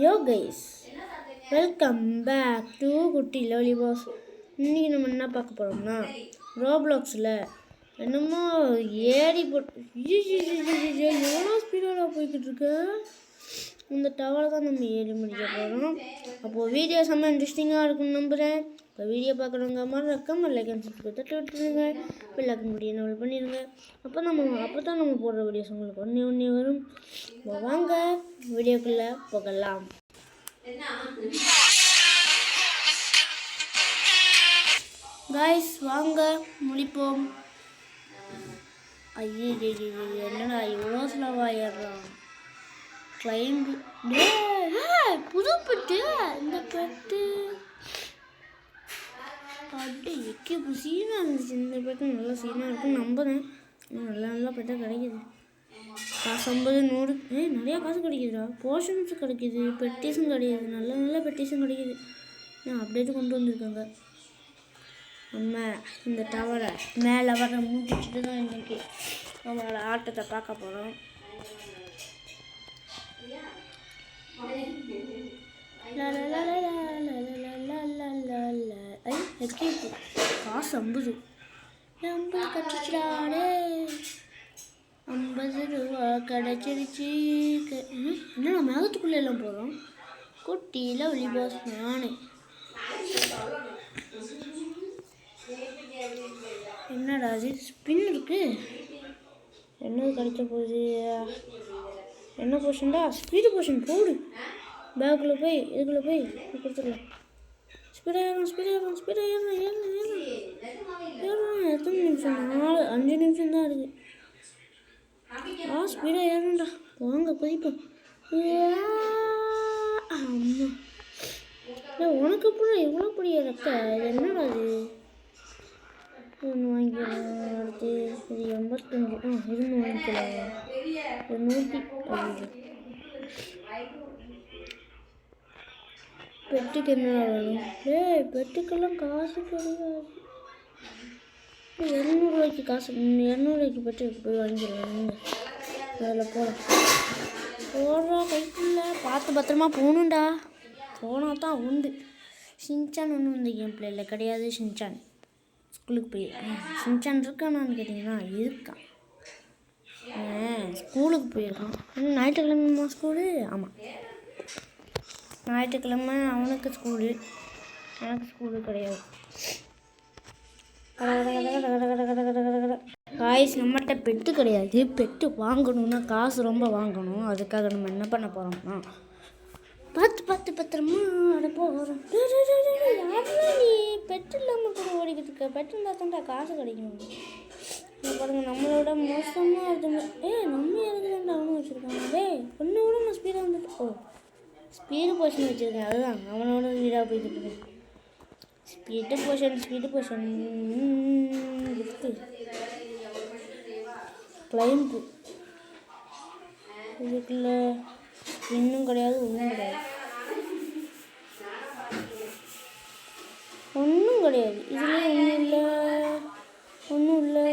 Yo guys, welcome back to குட்டி lovely boss. இன்றைக்கி நம்ம என்ன பார்க்க போகிறோம்னா, ரோப்ளாக்ஸில் என்னமோ ஏறி போட்டு எவ்வளோ ஸ்பீடாக போய்கிட்டு இருக்கு. இந்த டவரை தான் நம்ம ஏறி முடிக்க போகிறோம். அப்போது வீடியோ செம்ம இன்ட்ரெஸ்டிங்காக இருக்குன்னு நம்புகிறேன். இப்போ வீடியோ பார்க்குறவங்க மறக்காம லைக் அண்ட் சப்ஸ்கிரைப் தட்டி விட்டுருங்க. பெல் முடிய என்ன பண்ணிடுங்க. அப்போ தான் நம்ம போடுற வீடியோஸ் உங்களுக்கு ஒன்றே வரும். வாங்க வீடியோக்குள்ளே போகலாம். காய்ஸ் வாங்க முடிப்போம். ஐயே என்னடா இவ்வளோ ஸ்லோவாக ஏறுறான். கிளைம்பு புது பெட்டு. இந்த பெட்டு அப்படியே எக்கி சீனாக இருந்துச்சு. இந்த பெட்டு நல்லா சீனாக இருக்குன்னு நம்புகிறேன். நல்லா பெட்டாக கிடைக்கிது. காசு 50 100 நிறையா காசு கிடைக்குதுடா. போர்ஷன்ஸும் கிடைக்கிது, பெட்டிஸும் கிடைக்கிது, நல்ல பெட்டிஸும் கிடைக்கிது. அப்டேட்டு கொண்டு வந்திருக்காங்க. நம்ம இந்த டவரை மேலே வர முடிச்சுட்டு தான் இன்றைக்கி நம்மளோட ஆட்டத்தை பார்க்க போகிறோம். காசு 50 கட்டிச்சிடாடே. 50 ரூபா கிடச்சிருச்சு. என்ன மேகத்துக்குள்ளே எல்லாம் போகிறோம். குட்டியில் ஒளிபாஸ் நானே. என்னடா அது ஸ்பின் இருக்கு. என்னது கிடைச்ச போகுது. என்ன போர்ஷன்டா? ஸ்பீடு போர்ஷன் போடு. பேக்குள்ளே போய் இதுக்குள்ளே போய் கொடுத்துடலாம். ஸ்பீடாக ஏறணும். எத்தனை நிமிஷம்? 5 நிமிஷம் தான் இருக்குது. ஸ்பீடாக ஏறணும்டா. வாங்க குதிப்போம். அம்மா உனக்கு அப்புறம் எவ்வளோ பெரிய ரத்த. இது என்னடா அது? ஒன்று வாங்கிக்கலாம். அடுத்து இது 85. இதுன்னு வாங்கிக்கலாம். 100. பெட்டுக்கு என்னடா வேணும்? பெட்டுக்கெல்லாம் காசு கிடையாது. 200 ரூபாய்க்கு காசு. 200 ரூபாய்க்கு பெட்டு போய் வாங்கிடலாம். அதில் போடுறா கைக்குள்ள. பார்த்து பத்திரமா போகணுண்டா. போனால் தான் உண்டு. ஷின்சான் ஒன்றும் இந்த கேம் பிளேயில் கிடையாது. ஷின்சான் ஸ்கூலுக்கு போய் ஷின்சான் இருக்கானான்னு கேட்டிங்கன்னா இருக்கான். ஸ்கூலுக்கு போயிருக்கான். ஞாயிற்றுக்கிழமை ஸ்கூலு. ஆமாம், ஞாயிற்றுக்கிழமை அவனுக்கு ஸ்கூலு, எனக்கு ஸ்கூலு கிடையாது. காய்ஸ் நம்மகிட்ட பெட்டு கிடையாது. பெட்டு வாங்கணுன்னா காசு ரொம்ப வாங்கணும். அதுக்காக நம்ம என்ன பண்ண போகிறோம்னா பார்த்து பத்திரமா அட போகிறோம். நீ பெட்டு இல்லாமல் கூட ஓடிக்கிட்டு இருக்க. பெட்டு இருந்தால் தான்டா காசு கிடைக்கணும். பாருங்க நம்மளோட மோசமாக இருக்குது. நம்ம எனக்கு தான்டா அவனும் வச்சுருக்காங்க. ஒன்று கூட நான் ஸ்பீடாக வந்துட்டு ஸ்பீடு போர்ஷன் வச்சுருக்கேன். அதுதான் அவனோட வீடாக போய்கிட்டு இருக்கேன். Speed portion gift கிளைம்பு. இதுக்குள்ள இன்னும் கிடையாது. ஒன்றும் கிடையாது. இதில் ஒன்றும் இல்லை.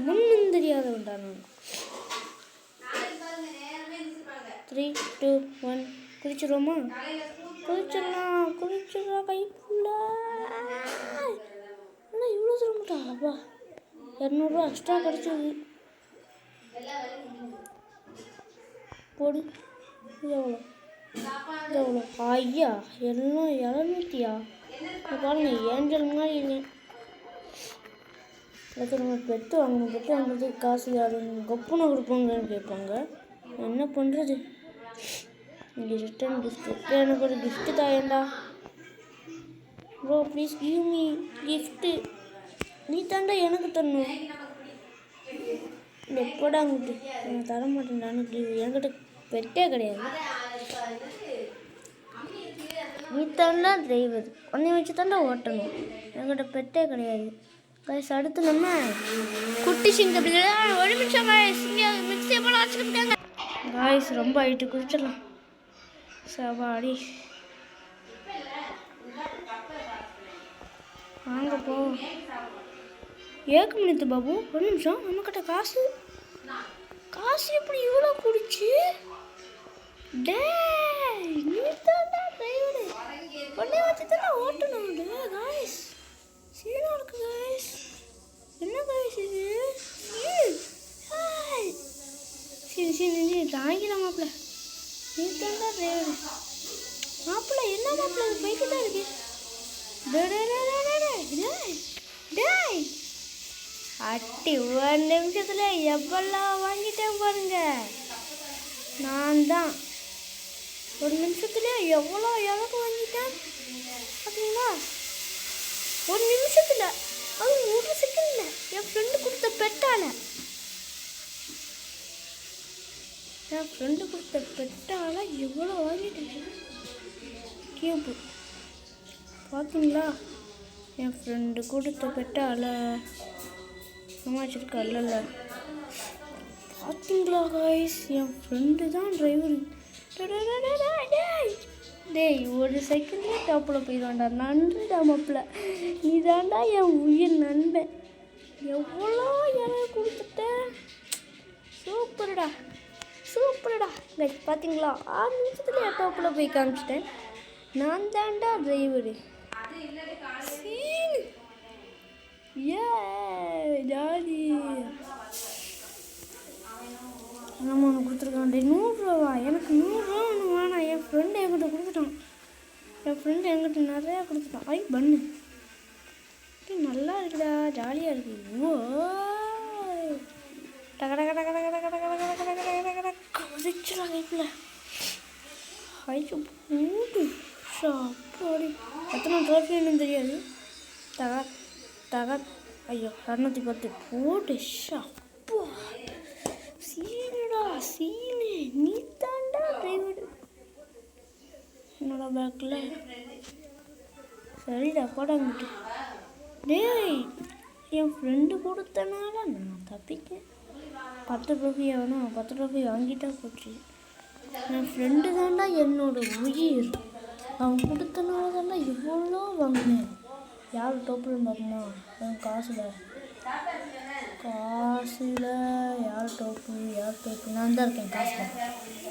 ஒன்றும் தெரியாத வேண்டாம். 3 2 1 குதிச்சிடுவோமா? குதிச்சிடலாம் கைக்குள்ள. ஆனால் இவ்வளோ சிரமட்டா. அப்பா 200 ரூபா எக்ஸ்ட்ரா கிடச்சது. போடு. எவ்வளோ? ஐயா எல்லாம் 700. பாருங்க ஏஞ்சல் மாதிரி இருக்கேன். நம்ம பெட்டு வாங்குறதுக்கு காசு யாரும் கொப்புனை கொடுப்பாங்கன்னு கேட்பாங்க. என்ன பண்ணுறது? இங்கே ரிட்டர்ன் கிஃப்ட்டு. எனக்கு ஒரு கிஃப்ட்டு தாயேண்டா. Bro please give me gift. நீ தாண்டா எனக்கு தரணும். எப்படாங்கிட்டு நான் தர மாட்டேன்டான்னு என்கிட்ட பெட்டே கிடையாது. நீ தாண்டா டிரைவர். உன்னை வச்சு தாண்டா ஓட்டணும். என்கிட்ட பெட்டே கிடையாது. காய்ஸ் அடுத்து நம்ம குட்டி சிங்க. ஒரு நிமிஷம் மிக்ஸி எப்போ வச்சுக்கிட்டாங்க. காய்ஸ் ரொம்ப ஆகிட்டு குடிச்சிடலாம். சவாடி வாங்க போ. ஏக்க முடியுது பாபு. ஒரு நிமிஷம். நம்மக்கிட்ட காசு எப்படி இவ்வளோ டேய் நீ தான்டா டிரைவர். உன்னை வச்சு தான் ஓட்டணும். காய்ஸ் சீனா இருக்கு காய்ஸ். என்ன காய்ஸ் இது? சரி சரி நீ தாங்கிக்கலாம் மாப்பிள்ள. நீ தான்டா டிரைவர். மாப்பிள்ள என்ன மாப்பிள்ள இது போய்கிட்டு தான் இருக்கு. டேய் அட்டி 1 நிமிஷத்துல எவ்வளவு வாங்கிட்டேன் பாருங்க. நான் தான் 1 நிமிஷத்துல எவ்வளோ எவ்வளோ வாங்கிட்டேன் பார்த்தீங்களா? 1 நிமிஷத்துல, அது 1 செகண்ட்ல என் ஃப்ரெண்டு கொடுத்த பெட்டால எவ்வளோ வாங்கிட்டேன். கேப்பு பார்த்தீங்களா? என் ஃப்ரெண்டு கொடுத்த பெட்டால சமாளிச்சிருக்கல்ல. பார்த்தீங்களா காய்ஸ்? என் ஃப்ரெண்டு தான் டிரைவர். டேய் 1 செகண்ட்லேயே டாப்பில் போயிடுவான்டா. நன்றிடா மாப்பிள்ள. நீ தாண்டா என் உயிர் நண்பன். எவ்வளோ இலைய கொடுத்துட்டேன். சூப்பர்டா கைஸ். பார்த்தீங்களா? 6 நிமிஷத்துல டாப்பில் போய் காமிச்சிட்டேன். நான் தாண்டா டிரைவரு. ஜாலி. நம்ம ஒன்று கொடுத்துருக்கான். 100 ரூபா. எனக்கு 100 ரூபா ஒன்று வேணாம். என் ஃப்ரெண்டு என்கிட்ட கொடுத்துட்டான். நிறையா கொடுத்துட்டான். ஐ பண்ணு நல்லா இருக்குடா. ஜாலியாக இருக்கு. ஓ டக டக டக டக டக டக டக டக டக டக டக கொதிச்சுடா கைப்பில். ஐயோ போட்டு சாப்பாடு எத்தனை ட்ராஃபி என்னன்னு தெரியாது. தக தக ஐயோ 210 போட்டு ஷப்பா. சீனடா சீனு. நீ தாண்டா டிரைவர். என்னோட பேக்கில் சரிடா போடாங்கிட்டு. டேய் என் ஃப்ரெண்டு கொடுத்தனால நான் தப்பிக்கேன். 10 ட்ராஃபி ஆகணும். 10 ட்ராஃபி வாங்கிட்டா போச்சு. என் ஃப்ரெண்டு தாண்டா என்னோட உயிர். அவன் கொடுத்தனால தாண்டா இவ்வளோ வாங்கினேன். யார் டோப்பில் பார்ப்போமா? காசில் யார் டோப்பு நான் தான் இருக்கேன். காசில்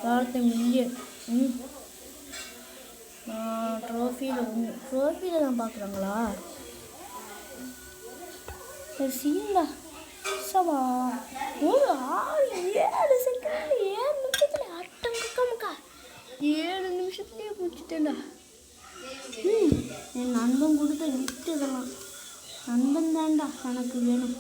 4 மில்லியன். நான் ட்ரோஃபியில் தான் பார்க்குறாங்களா? சரி சீங்களா சவா. ஒரு 7 செகண்ட் 7 நிமிஷத்துல அட்டங்கக்கா 7 நிமிஷத்துலேயே முடிச்சுட்டேன்டா. என் நண்பன் கொடுத்த கிஃப்ட் இதெல்லாம். நண்பன் தான்டா எனக்கு வேணும்.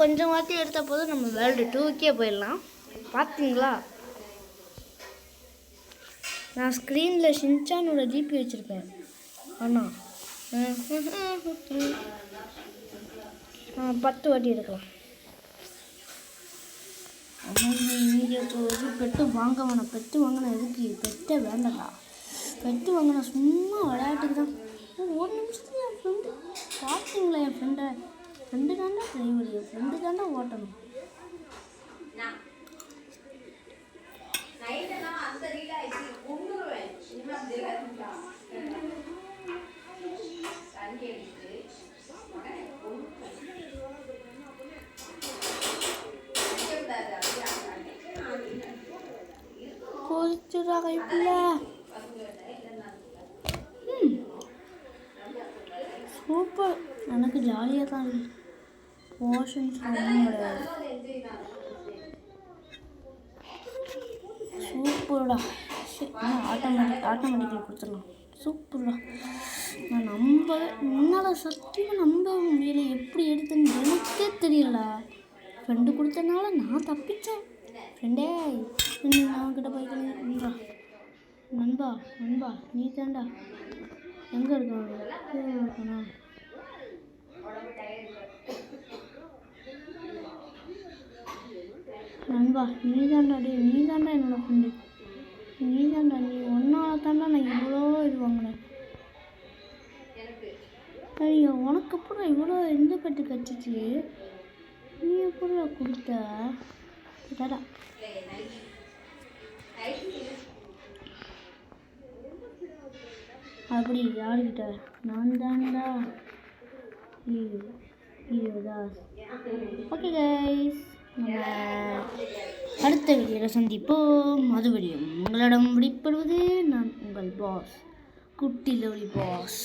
கொஞ்சம் வாட்டி எடுத்த போது நம்ம வேர்ல்டு 2க்கே போயிடலாம். பார்த்தீங்களா? நான் ஸ்க்ரீனில் ஷின்சானோட ஜிபி வச்சுருப்பேன். ஆனால் 10 வாட்டி எடுக்கலாம். இங்கே ஒரு பெட்டு வாங்கினா எதுக்கு? பெட்டை வேண்டாம்டா. பெட்டு வாங்கினா சும்மா விளையாட்டுக்கு தான். 1 நிமிஷத்துல என் ஃப்ரெண்டு பார்த்தீங்களா? என் ஃப்ரெண்டு தாண்டா டிரைவர். என் ஃப்ரெண்டு தாண்டா ஓட்டணும். போச்சுடா கைப்பில்ல. சூப்பர். எனக்கு ஜாலியாக தான் இருக்கு. போர்ஷன்ஸ் ஒன்றும் கிடையாது. சூப்பர்டா. ஆட்டோமேட்டிக்கலி கொடுத்துடலாம். சூப்பர்டா. நான் முன்னால் சத்தியமாக நம்ப முடியல. எப்படி எடுத்தேன்னு எனக்கே தெரியலடா. ஃப்ரெண்டு கொடுத்தனால நான் தப்பிச்சேன். ஃப்ரெண்டே அவன்கிட்ட போய்க்கிறா. நண்பா நீ தாண்டா. எங்கே இருக்கானா? நண்பா நீ தாண்டா என்னோட ஃப்ரெண்டு. நீ ஒன்றால் தாண்டா நான் இவ்வளோ இது வாங்கினேன். ஐயோ உனக்கு அப்புறம் இவ்வளோ எந்த பெட்டு கட்டிச்சு? நீ எப்படி கொடுத்த? டாடா. அப்படி யாருக்கிட்ட? நான் தாண்டா ஓகே கைஸ், நம்ம அடுத்த வீடியோவில் சந்திப்போம். அதுவரையும் உங்களிடம் விடைபெறுவது நான் உங்கள் பாஸ், குட்டி லவ்லி பாஸ்.